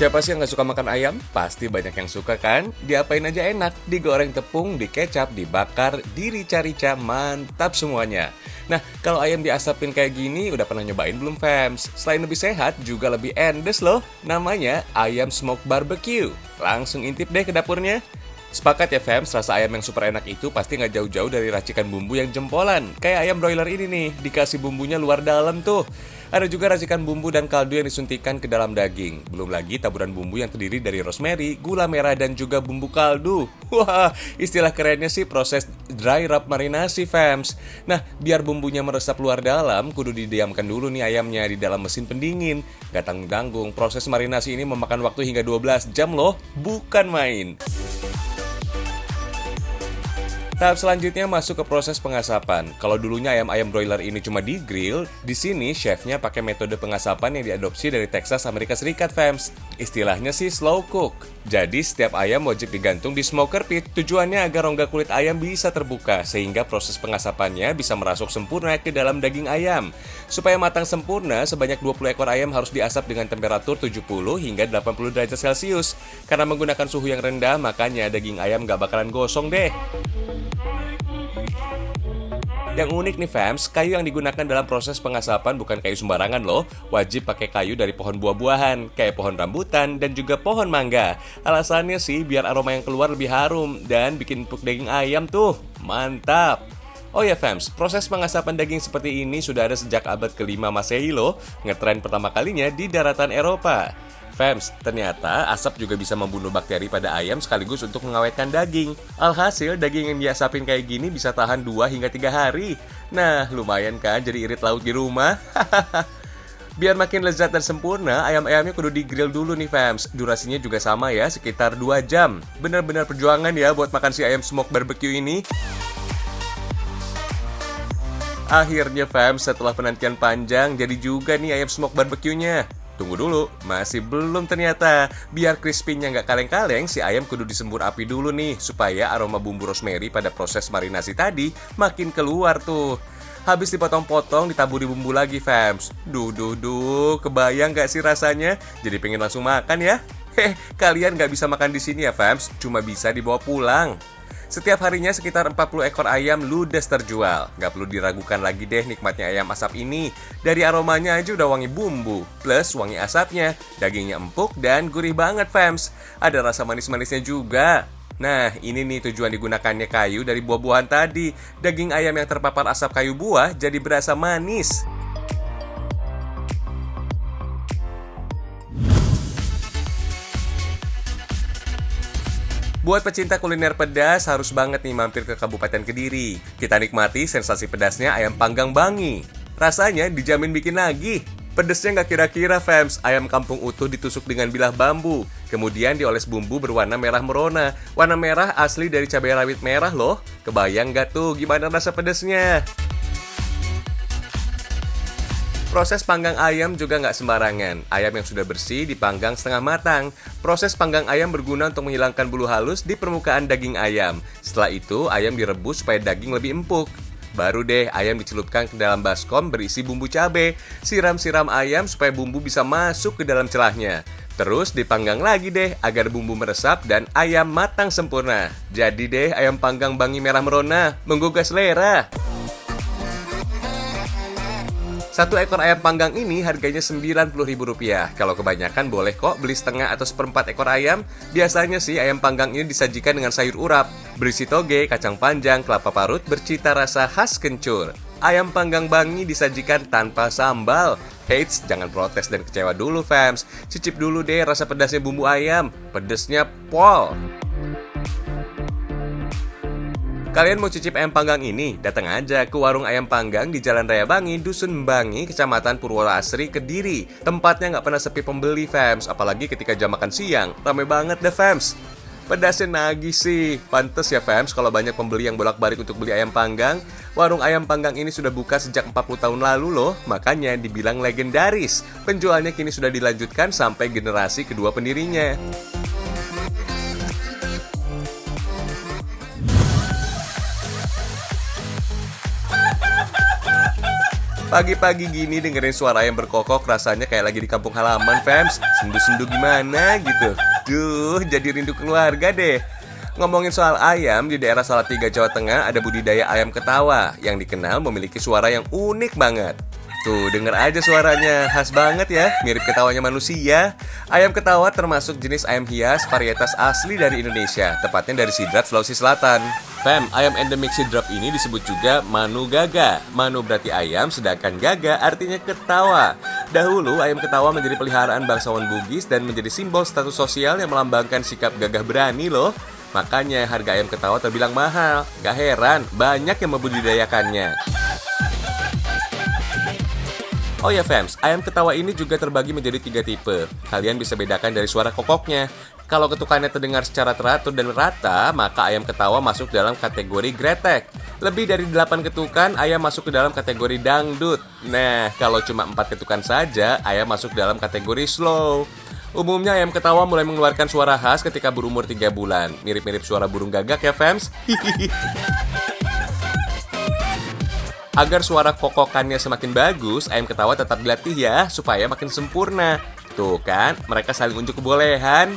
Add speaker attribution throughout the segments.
Speaker 1: Siapa sih yang nggak suka makan ayam? Pasti banyak yang suka kan? Diapain aja enak, digoreng tepung, dikecap, dibakar, dirica-rica, mantap semuanya. Nah, kalau ayam diasapin kayak gini, udah pernah nyobain belum fams? Selain lebih sehat, juga lebih endes loh. Namanya ayam smoke barbecue. Langsung intip deh ke dapurnya. Sepakat ya fams, rasa ayam yang super enak itu pasti nggak jauh-jauh dari racikan bumbu yang jempolan. Kayak ayam broiler ini nih, dikasih bumbunya luar dalam tuh. Ada juga racikan bumbu dan kaldu yang disuntikan ke dalam daging. Belum lagi taburan bumbu yang terdiri dari rosemary, gula merah, dan juga bumbu kaldu. Wah, istilah kerennya sih proses dry rub marinasi fams. Nah, biar bumbunya meresap luar dalam, kudu didiamkan dulu nih ayamnya di dalam mesin pendingin. Gak tanggung-tanggung, proses marinasi ini memakan waktu hingga 12 jam loh, bukan main. Tahap selanjutnya masuk ke proses pengasapan. Kalau dulunya ayam-ayam broiler ini cuma di grill, di sini chefnya pakai metode pengasapan yang diadopsi dari Texas, Amerika Serikat, fams. Istilahnya sih slow cook. Jadi setiap ayam wajib digantung di smoker pit. Tujuannya agar rongga kulit ayam bisa terbuka, sehingga proses pengasapannya bisa merasuk sempurna ke dalam daging ayam. Supaya matang sempurna, sebanyak 20 ekor ayam harus diasap dengan temperatur 70 hingga 80 derajat Celcius. Karena menggunakan suhu yang rendah, makanya daging ayam gak bakalan gosong deh. Yang unik nih fams, kayu yang digunakan dalam proses pengasapan bukan kayu sembarangan loh. Wajib pakai kayu dari pohon buah-buahan, kayak pohon rambutan dan juga pohon mangga. Alasannya sih biar aroma yang keluar lebih harum dan bikin empuk daging ayam tuh. Mantap! Oh ya fams, proses pengasapan daging seperti ini sudah ada sejak abad ke-5 Masehi loh. Ngetren pertama kalinya di daratan Eropa. Fams, ternyata asap juga bisa membunuh bakteri pada ayam sekaligus untuk mengawetkan daging. Alhasil, daging yang diasapin kayak gini bisa tahan 2 hingga 3 hari. Nah, lumayan kan jadi irit laut di rumah? Biar makin lezat dan sempurna, ayam-ayamnya kudu di-grill dulu nih fams. Durasinya juga sama ya, sekitar 2 jam. Bener-bener perjuangan ya buat makan si ayam smoke barbecue ini. Akhirnya fams, setelah penantian panjang, jadi juga nih ayam smoke barbecue-nya. Tunggu dulu, masih belum ternyata. Biar crispy-nya nggak kaleng-kaleng, si ayam kudu disembur api dulu nih, supaya aroma bumbu rosemary pada proses marinasi tadi makin keluar tuh. Habis dipotong-potong, ditaburi bumbu lagi fams. Duh, kebayang nggak sih rasanya? Jadi pengen langsung makan ya? Kalian nggak bisa makan di sini ya fams, cuma bisa dibawa pulang. Setiap harinya sekitar 40 ekor ayam ludes terjual. Gak perlu diragukan lagi deh nikmatnya ayam asap ini. Dari aromanya aja udah wangi bumbu, plus wangi asapnya. Dagingnya empuk dan gurih banget fams. Ada rasa manis-manisnya juga. Nah, ini nih tujuan digunakannya kayu dari buah-buahan tadi. Daging ayam yang terpapar asap kayu buah jadi berasa manis. Buat pecinta kuliner pedas, harus banget nih mampir ke Kabupaten Kediri. Kita nikmati sensasi pedasnya ayam panggang Bangi. Rasanya dijamin bikin nagih. Pedesnya nggak kira-kira fams, ayam kampung utuh ditusuk dengan bilah bambu. Kemudian dioles bumbu berwarna merah merona. Warna merah asli dari cabai rawit merah loh. Kebayang nggak tuh gimana rasa pedesnya? Proses panggang ayam juga nggak sembarangan. Ayam yang sudah bersih dipanggang setengah matang. Proses panggang ayam berguna untuk menghilangkan bulu halus di permukaan daging ayam. Setelah itu, ayam direbus supaya daging lebih empuk. Baru deh ayam dicelupkan ke dalam baskom berisi bumbu cabai. Siram-siram ayam supaya bumbu bisa masuk ke dalam celahnya. Terus dipanggang lagi deh agar bumbu meresap dan ayam matang sempurna. Jadi deh ayam panggang Bangi merah merona, menggugah selera. 1 ekor ayam panggang ini harganya Rp90.000. Kalau kebanyakan boleh kok beli setengah atau seperempat ekor ayam. Biasanya sih ayam panggang ini disajikan dengan sayur urap, berisi toge, kacang panjang, kelapa parut, bercita rasa khas kencur. Ayam panggang Bangi disajikan tanpa sambal. Eits, jangan protes dan kecewa dulu fams. Cicip dulu deh rasa pedasnya bumbu ayam. Pedesnya pol. Kalian mau cicip ayam panggang ini? Datang aja ke warung ayam panggang di Jalan Raya Bangi, Dusun Bangi, Kecamatan Purwoasri, Kediri. Tempatnya nggak pernah sepi pembeli, fams. Apalagi ketika jam makan siang. Rame banget deh, fams. Pedasnya nagih sih. Pantes ya, fams, kalau banyak pembeli yang bolak-balik untuk beli ayam panggang. Warung ayam panggang ini sudah buka sejak 40 tahun lalu loh. Makanya dibilang legendaris. Penjualnya kini sudah dilanjutkan sampai generasi kedua pendirinya. Pagi-pagi gini dengerin suara ayam berkokok rasanya kayak lagi di kampung halaman, fams. Sendu-sendu gimana gitu. Duh, jadi rindu keluarga deh. Ngomongin soal ayam, di daerah Salatiga, Jawa Tengah ada budidaya ayam ketawa yang dikenal memiliki suara yang unik banget. Tuh, denger aja suaranya, khas banget ya, mirip ketawanya manusia. Ayam ketawa termasuk jenis ayam hias varietas asli dari Indonesia, tepatnya dari Sidrap, Sulawesi Selatan. Fam, ayam endemik Sidrap ini disebut juga Manu Gaga. Manu berarti ayam, sedangkan Gaga artinya ketawa. Dahulu, ayam ketawa menjadi peliharaan bangsawan Bugis dan menjadi simbol status sosial yang melambangkan sikap gagah berani loh. Makanya harga ayam ketawa terbilang mahal. Gak heran, banyak yang membudidayakannya. Oh ya fams, ayam ketawa ini juga terbagi menjadi 3 tipe. Kalian bisa bedakan dari suara kokoknya. Kalau ketukannya terdengar secara teratur dan rata, maka ayam ketawa masuk dalam kategori gretek. Lebih dari 8 ketukan, ayam masuk ke dalam kategori dangdut. Nah, kalau cuma 4 ketukan saja, ayam masuk dalam kategori slow. Umumnya ayam ketawa mulai mengeluarkan suara khas ketika berumur 3 bulan. Mirip-mirip suara burung gagak ya fams. Agar suara kokokannya semakin bagus, ayam ketawa tetap dilatih ya, supaya makin sempurna. Tuh kan, mereka saling unjuk kebolehan.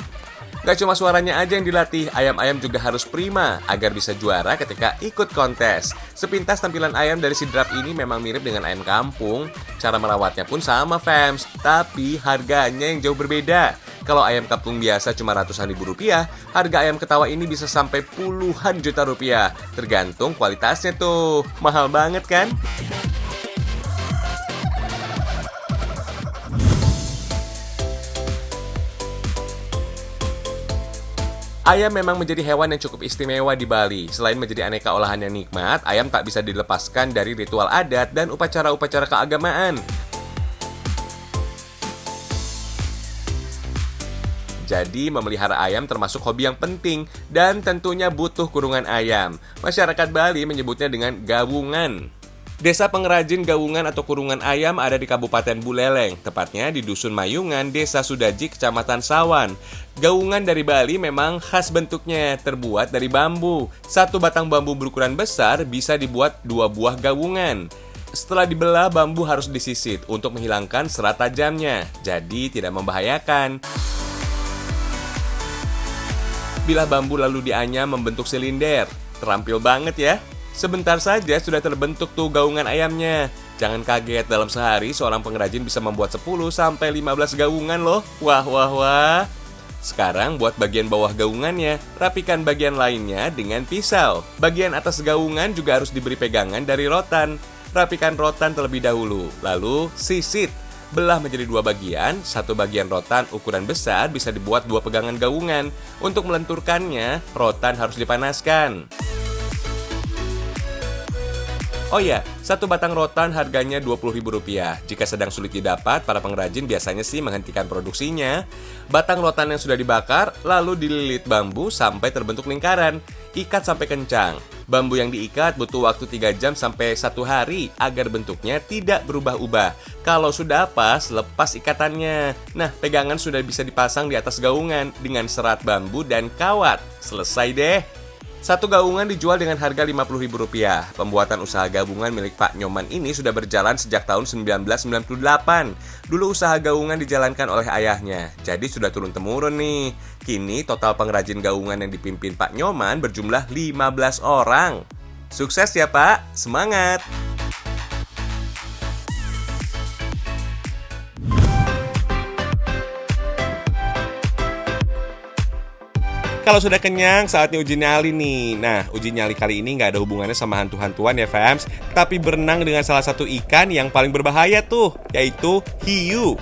Speaker 1: Gak cuma suaranya aja yang dilatih, ayam-ayam juga harus prima agar bisa juara ketika ikut kontes. Sepintas tampilan ayam dari Sidrap ini memang mirip dengan ayam kampung. Cara merawatnya pun sama fams, tapi harganya yang jauh berbeda. Kalau ayam kampung biasa cuma ratusan ribu rupiah, harga ayam ketawa ini bisa sampai puluhan juta rupiah. Tergantung kualitasnya tuh, mahal banget kan? Ayam memang menjadi hewan yang cukup istimewa di Bali. Selain menjadi aneka olahan yang nikmat, ayam tak bisa dilepaskan dari ritual adat dan upacara-upacara keagamaan. Jadi, memelihara ayam termasuk hobi yang penting dan tentunya butuh kurungan ayam. Masyarakat Bali menyebutnya dengan gawungan. Desa pengrajin gawungan atau kurungan ayam ada di Kabupaten Buleleng, tepatnya di Dusun Mayungan, Desa Sudaji, Kecamatan Sawan. Gawungan dari Bali memang khas bentuknya, terbuat dari bambu. Satu batang bambu berukuran besar bisa dibuat 2 buah gawungan. Setelah dibelah, bambu harus disisit untuk menghilangkan serat tajamnya, jadi tidak membahayakan. Bilah bambu lalu dianyam membentuk silinder. Terampil banget ya. Sebentar saja sudah terbentuk tuh gawungan ayamnya. Jangan kaget, dalam sehari seorang pengrajin bisa membuat 10-15 gawungan loh. Wah, wah, wah. Sekarang buat bagian bawah gawungannya, rapikan bagian lainnya dengan pisau. Bagian atas gawungan juga harus diberi pegangan dari rotan. Rapikan rotan terlebih dahulu, lalu sisit. Belah menjadi 2 bagian, satu bagian rotan ukuran besar bisa dibuat 2 pegangan gawungan. Untuk melenturkannya, rotan harus dipanaskan. Oh ya, satu batang rotan harganya Rp20.000. Jika sedang sulit didapat, para pengrajin biasanya sih menghentikan produksinya. Batang rotan yang sudah dibakar, lalu dililit bambu sampai terbentuk lingkaran. Ikat sampai kencang. Bambu yang diikat butuh waktu 3 jam sampai 1 hari agar bentuknya tidak berubah-ubah. Kalau sudah pas, lepas ikatannya. Nah, pegangan sudah bisa dipasang di atas gawungan dengan serat bambu dan kawat. Selesai deh. Satu gawungan dijual dengan harga Rp50.000. Pembuatan usaha gabungan milik Pak Nyoman ini sudah berjalan sejak tahun 1998. Dulu usaha gawungan dijalankan oleh ayahnya, jadi sudah turun-temurun nih. Kini total pengrajin gawungan yang dipimpin Pak Nyoman berjumlah 15 orang. Sukses ya Pak, semangat! Kalau sudah kenyang, saatnya uji nyali nih. Nah, uji nyali kali ini nggak ada hubungannya sama hantu-hantuan ya fams, tapi berenang dengan salah satu ikan yang paling berbahaya tuh, yaitu hiu.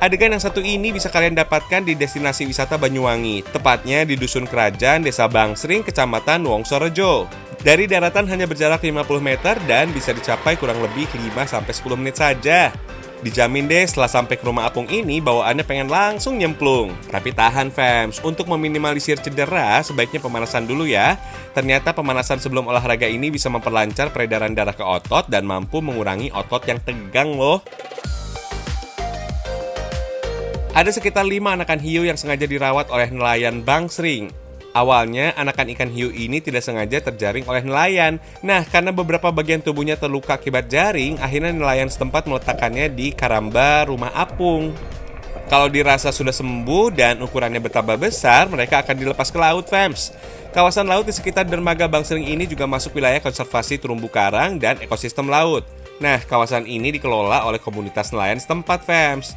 Speaker 1: Adegan yang satu ini bisa kalian dapatkan di destinasi wisata Banyuwangi, tepatnya di Dusun Kerajaan, Desa Bangsring, Kecamatan Wongsorejo. Dari daratan hanya berjarak 50 meter dan bisa dicapai kurang lebih 5-10 menit saja. Dijamin deh setelah sampai ke rumah apung ini bawaannya pengen langsung nyemplung. Tapi tahan fams, untuk meminimalisir cedera sebaiknya pemanasan dulu ya. Ternyata pemanasan sebelum olahraga ini bisa memperlancar peredaran darah ke otot dan mampu mengurangi otot yang tegang loh. Ada sekitar 5 anakan hiu yang sengaja dirawat oleh nelayan Bangsring. Awalnya, anakan ikan hiu ini tidak sengaja terjaring oleh nelayan. Nah, karena beberapa bagian tubuhnya terluka akibat jaring, akhirnya nelayan setempat meletakkannya di karamba rumah apung. Kalau dirasa sudah sembuh dan ukurannya bertambah besar, mereka akan dilepas ke laut, fams. Kawasan laut di sekitar dermaga Bangsering ini juga masuk wilayah konservasi terumbu karang dan ekosistem laut. Nah, kawasan ini dikelola oleh komunitas nelayan setempat, fams.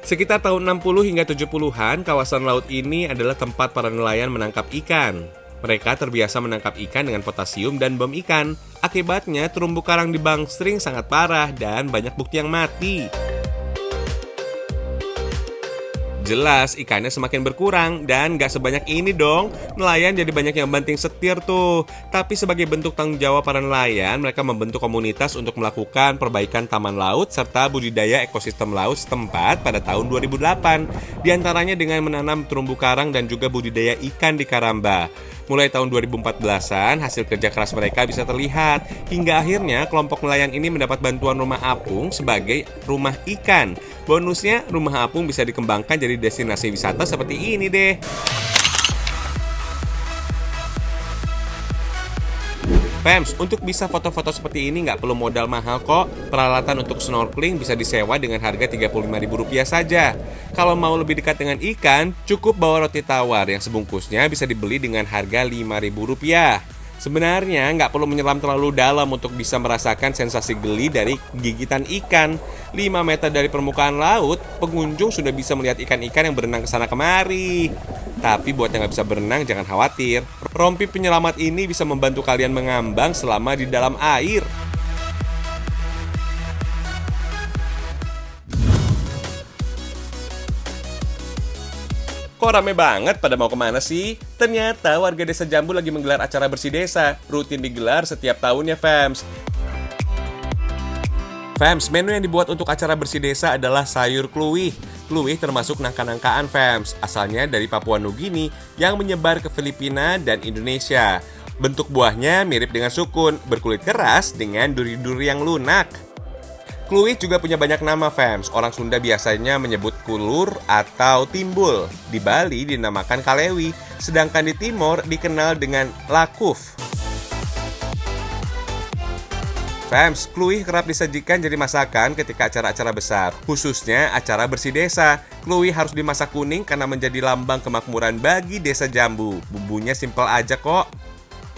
Speaker 1: Sekitar tahun 60 hingga 70-an, kawasan laut ini adalah tempat para nelayan menangkap ikan. Mereka terbiasa menangkap ikan dengan potasium dan bom ikan. Akibatnya, terumbu karang di Bangsering sangat parah dan banyak bukti yang mati. Jelas ikannya semakin berkurang dan gak sebanyak ini dong. Nelayan jadi banyak yang banting setir tuh. Tapi sebagai bentuk tanggung jawab para nelayan, mereka membentuk komunitas untuk melakukan perbaikan taman laut serta budidaya ekosistem laut setempat pada tahun 2008. Di antaranya dengan menanam terumbu karang dan juga budidaya ikan di karamba. Mulai tahun 2014-an, hasil kerja keras mereka bisa terlihat. Hingga akhirnya, kelompok nelayan ini mendapat bantuan rumah apung sebagai rumah ikan. Bonusnya, rumah apung bisa dikembangkan jadi destinasi wisata seperti ini deh. Fams, untuk bisa foto-foto seperti ini nggak perlu modal mahal kok. Peralatan untuk snorkeling bisa disewa dengan harga Rp35.000 saja. Kalau mau lebih dekat dengan ikan, cukup bawa roti tawar yang sebungkusnya bisa dibeli dengan harga Rp5.000. Sebenarnya nggak perlu menyelam terlalu dalam untuk bisa merasakan sensasi geli dari gigitan ikan. 5 meter dari permukaan laut, pengunjung sudah bisa melihat ikan-ikan yang berenang ke sana kemari. Tapi buat yang nggak bisa berenang, jangan khawatir. Rompi penyelamat ini bisa membantu kalian mengambang selama di dalam air. Kok rame banget, pada mau kemana sih? Ternyata warga desa Jambu lagi menggelar acara bersih desa. Rutin digelar setiap tahunnya, fams. Fams, menu yang dibuat untuk acara bersih desa adalah sayur kluwih. Kluwih termasuk nangka-nangkaan, fams. Asalnya dari Papua Nugini yang menyebar ke Filipina dan Indonesia. Bentuk buahnya mirip dengan sukun, berkulit keras dengan duri-duri yang lunak. Kluwih juga punya banyak nama, fams. Orang Sunda biasanya menyebut kulur atau timbul. Di Bali dinamakan kalewi, sedangkan di Timor dikenal dengan lakuf. Fams, kluwih kerap disajikan jadi masakan ketika acara-acara besar, khususnya acara bersih desa. Kluwih harus dimasak kuning karena menjadi lambang kemakmuran bagi desa Jambu. Bumbunya simpel aja kok.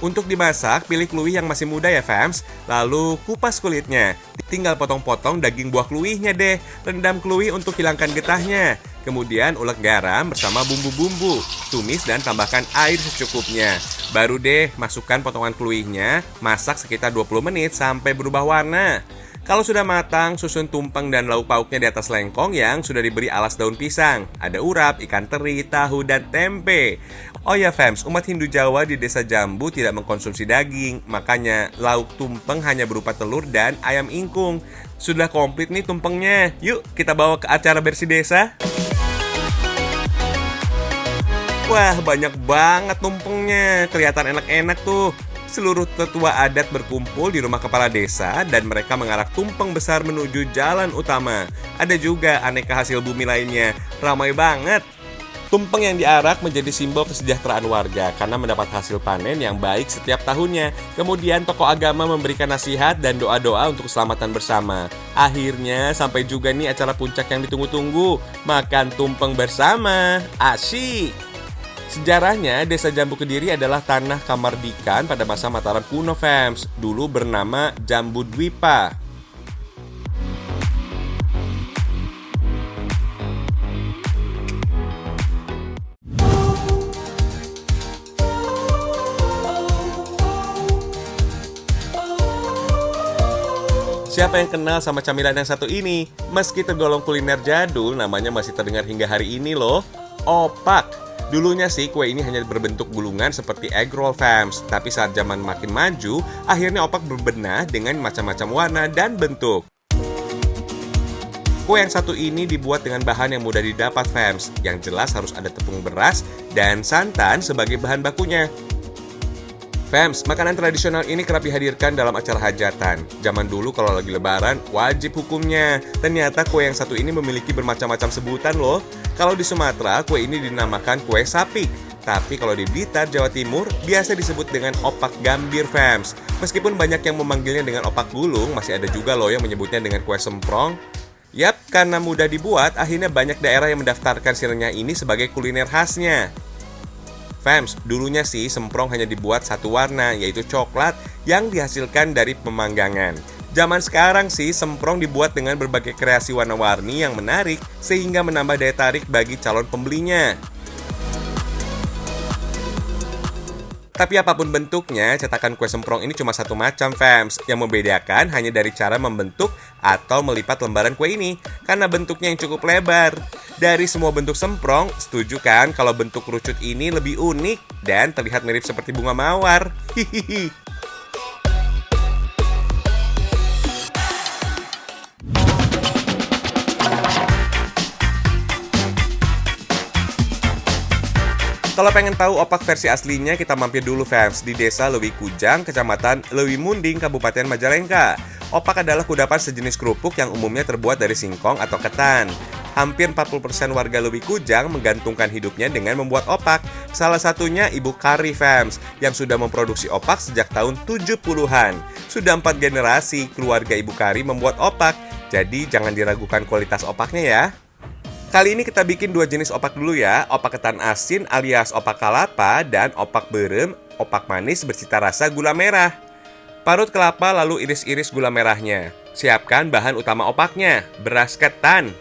Speaker 1: Untuk dimasak, pilih kluwih yang masih muda ya, fams. Lalu kupas kulitnya. Tinggal potong-potong daging buah kluwihnya deh. Rendam kluwih untuk hilangkan getahnya. Kemudian ulek garam bersama bumbu-bumbu. Tumis dan tambahkan air secukupnya. Baru deh masukkan potongan kluwihnya. Masak sekitar 20 menit sampai berubah warna. Kalau sudah matang, susun tumpeng dan lauk pauknya di atas lengkong yang sudah diberi alas daun pisang. Ada urap, ikan teri, tahu, dan tempe. Oh ya fams, umat Hindu Jawa di desa Jambu tidak mengkonsumsi daging. Makanya lauk tumpeng hanya berupa telur dan ayam ingkung. Sudah komplit nih tumpengnya. Yuk kita bawa ke acara bersih desa. Wah, banyak banget tumpengnya. Kelihatan enak-enak tuh. Seluruh tetua adat berkumpul di rumah kepala desa dan mereka mengarak tumpeng besar menuju jalan utama. Ada juga aneka hasil bumi lainnya. Ramai banget. Tumpeng yang diarak menjadi simbol kesejahteraan warga karena mendapat hasil panen yang baik setiap tahunnya. Kemudian tokoh agama memberikan nasihat dan doa-doa untuk keselamatan bersama. Akhirnya sampai juga nih acara puncak yang ditunggu-tunggu. Makan tumpeng bersama. Asyik! Sejarahnya, desa Jambu Kediri adalah tanah kamardikan pada masa Mataram kuno, fams. Dulu bernama Jambu Dwipa. Siapa yang kenal sama camilan yang satu ini? Meski tergolong kuliner jadul, namanya masih terdengar hingga hari ini loh. Opak. Dulunya sih kue ini hanya berbentuk gulungan seperti egg roll, fams. Tapi saat zaman makin maju, akhirnya opak berbenah dengan macam-macam warna dan bentuk. Kue yang satu ini dibuat dengan bahan yang mudah didapat, fams. Yang jelas harus ada tepung beras dan santan sebagai bahan bakunya. Fams, makanan tradisional ini kerap dihadirkan dalam acara hajatan. Zaman dulu kalau lagi lebaran, wajib hukumnya. Ternyata kue yang satu ini memiliki bermacam-macam sebutan loh. Kalau di Sumatera, kue ini dinamakan kue sapik. Tapi kalau di Blitar, Jawa Timur, biasa disebut dengan opak gambir, fams. Meskipun banyak yang memanggilnya dengan opak gulung, masih ada juga loh yang menyebutnya dengan kue semprong. Yap, karena mudah dibuat, akhirnya banyak daerah yang mendaftarkan si renyah ini sebagai kuliner khasnya. Fams, dulunya sih semprong hanya dibuat satu warna, yaitu coklat yang dihasilkan dari pemanggangan. Zaman sekarang sih semprong dibuat dengan berbagai kreasi warna-warni yang menarik sehingga menambah daya tarik bagi calon pembelinya. Tapi apapun bentuknya, cetakan kue semprong ini cuma satu macam, fams. Yang membedakan hanya dari cara membentuk atau melipat lembaran kue ini, karena bentuknya yang cukup lebar. Dari semua bentuk semprong, setuju kan kalau bentuk kerucut ini lebih unik dan terlihat mirip seperti bunga mawar? Hihihi. Kalau pengen tahu opak versi aslinya, kita mampir dulu, fams, di Desa Lewi Kujang, Kecamatan Lewi Munding, Kabupaten Majalengka. Opak adalah kudapan sejenis kerupuk yang umumnya terbuat dari singkong atau ketan. Hampir 40% warga Lewi Kujang menggantungkan hidupnya dengan membuat opak. Salah satunya Ibu Kari, fams, yang sudah memproduksi opak sejak tahun 70-an. Sudah 4 generasi keluarga Ibu Kari membuat opak, jadi jangan diragukan kualitas opaknya ya. Kali ini kita bikin 2 jenis opak dulu ya, opak ketan asin alias opak kalapa dan opak berem, opak manis bercita rasa gula merah. Parut kelapa lalu iris-iris gula merahnya. Siapkan bahan utama opaknya, beras ketan.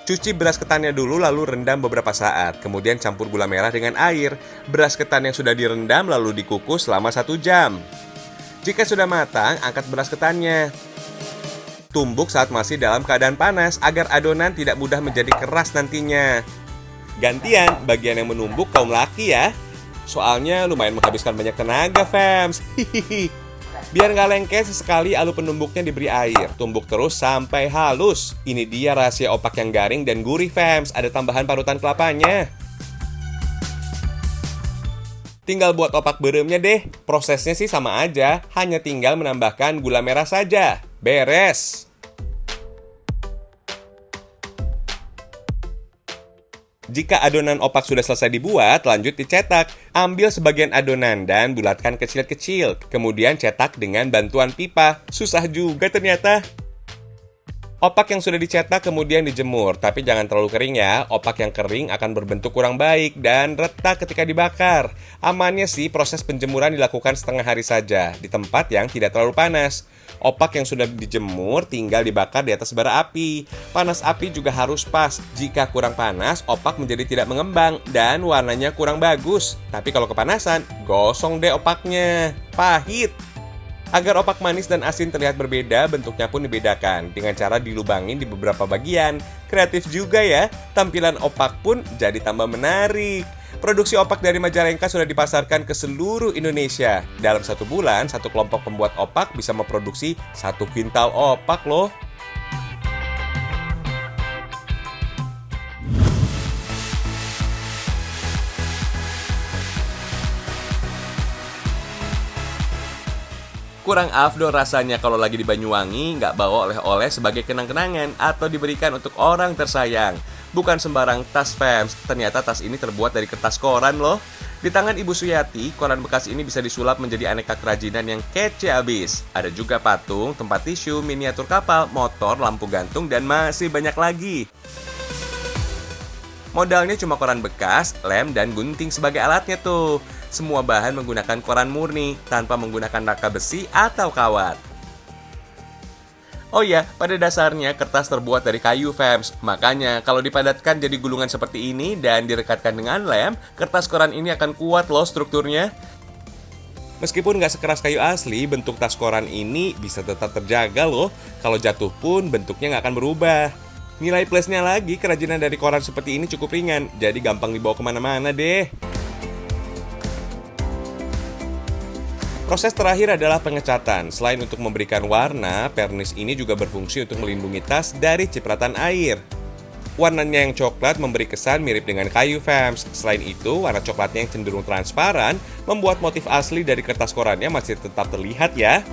Speaker 1: Cuci beras ketannya dulu lalu rendam beberapa saat, kemudian campur gula merah dengan air. Beras ketan yang sudah direndam lalu dikukus selama 1 jam. Jika sudah matang, angkat beras ketannya. Tumbuk saat masih dalam keadaan panas agar adonan tidak mudah menjadi keras nantinya. Gantian, bagian yang menumbuk kaum laki ya. Soalnya lumayan menghabiskan banyak tenaga, fams. Hihihi. Biar nggak lengket, sesekali alu penumbuknya diberi air. Tumbuk terus sampai halus. Ini dia rahasia opak yang garing dan gurih, fams. Ada tambahan parutan kelapanya. Tinggal buat opak beremnya deh. Prosesnya sih sama aja, hanya tinggal menambahkan gula merah saja. Beres. Jika adonan opak sudah selesai dibuat, lanjut dicetak. Ambil sebagian adonan dan bulatkan kecil-kecil. Kemudian cetak dengan bantuan pipa. Susah juga ternyata. Opak yang sudah dicetak kemudian dijemur, tapi jangan terlalu kering ya. Opak yang kering akan berbentuk kurang baik dan retak ketika dibakar. Amannya sih proses penjemuran dilakukan setengah hari saja, di tempat yang tidak terlalu panas. Opak yang sudah dijemur tinggal dibakar di atas bara api. Panas api juga harus pas. Jika kurang panas, opak menjadi tidak mengembang dan warnanya kurang bagus. Tapi kalau kepanasan, gosong deh opaknya. Pahit. Agar opak manis dan asin terlihat berbeda, bentuknya pun dibedakan dengan cara dilubangin di beberapa bagian. Kreatif juga ya, tampilan opak pun jadi tambah menarik. Produksi opak dari Majalengka sudah dipasarkan ke seluruh Indonesia. Dalam 1 bulan, satu kelompok pembuat opak bisa memproduksi 1 kuintal opak loh. Kurang afdol rasanya kalau lagi di Banyuwangi nggak bawa oleh-oleh sebagai kenang-kenangan atau diberikan untuk orang tersayang. Bukan sembarang tas, fams. Ternyata tas ini terbuat dari kertas koran loh. Di tangan Ibu Suyati, koran bekas ini bisa disulap menjadi aneka kerajinan yang kece abis. Ada juga patung, tempat tisu, miniatur kapal, motor, lampu gantung, dan masih banyak lagi. Modalnya cuma koran bekas, lem, dan gunting sebagai alatnya tuh. Semua bahan menggunakan koran murni, tanpa menggunakan rangka besi atau kawat. Oh ya, pada dasarnya kertas terbuat dari kayu, fams. Makanya, kalau dipadatkan jadi gulungan seperti ini dan direkatkan dengan lem, kertas koran ini akan kuat loh strukturnya. Meskipun nggak sekeras kayu asli, bentuk tas koran ini bisa tetap terjaga loh. Kalau jatuh pun bentuknya nggak akan berubah. Nilai plusnya lagi, kerajinan dari koran seperti ini cukup ringan, jadi gampang dibawa kemana-mana deh. Proses terakhir adalah pengecatan. Selain untuk memberikan warna, pernis ini juga berfungsi untuk melindungi tas dari cipratan air. Warnanya yang coklat memberi kesan mirip dengan kayu, fams. Selain itu, warna coklatnya yang cenderung transparan membuat motif asli dari kertas korannya masih tetap terlihat ya.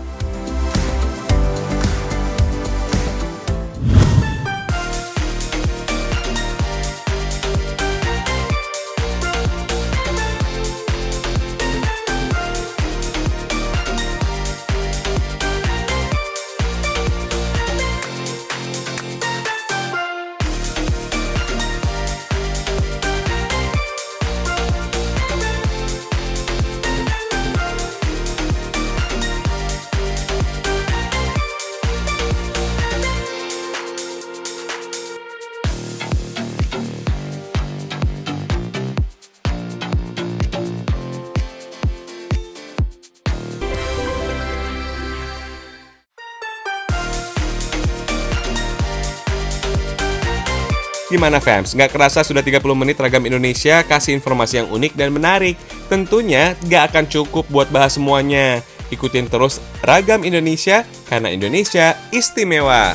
Speaker 1: Gimana fams? Nggak kerasa sudah 30 menit Ragam Indonesia kasih informasi yang unik dan menarik. Tentunya nggak akan cukup buat bahas semuanya. Ikutin terus Ragam Indonesia, karena Indonesia istimewa.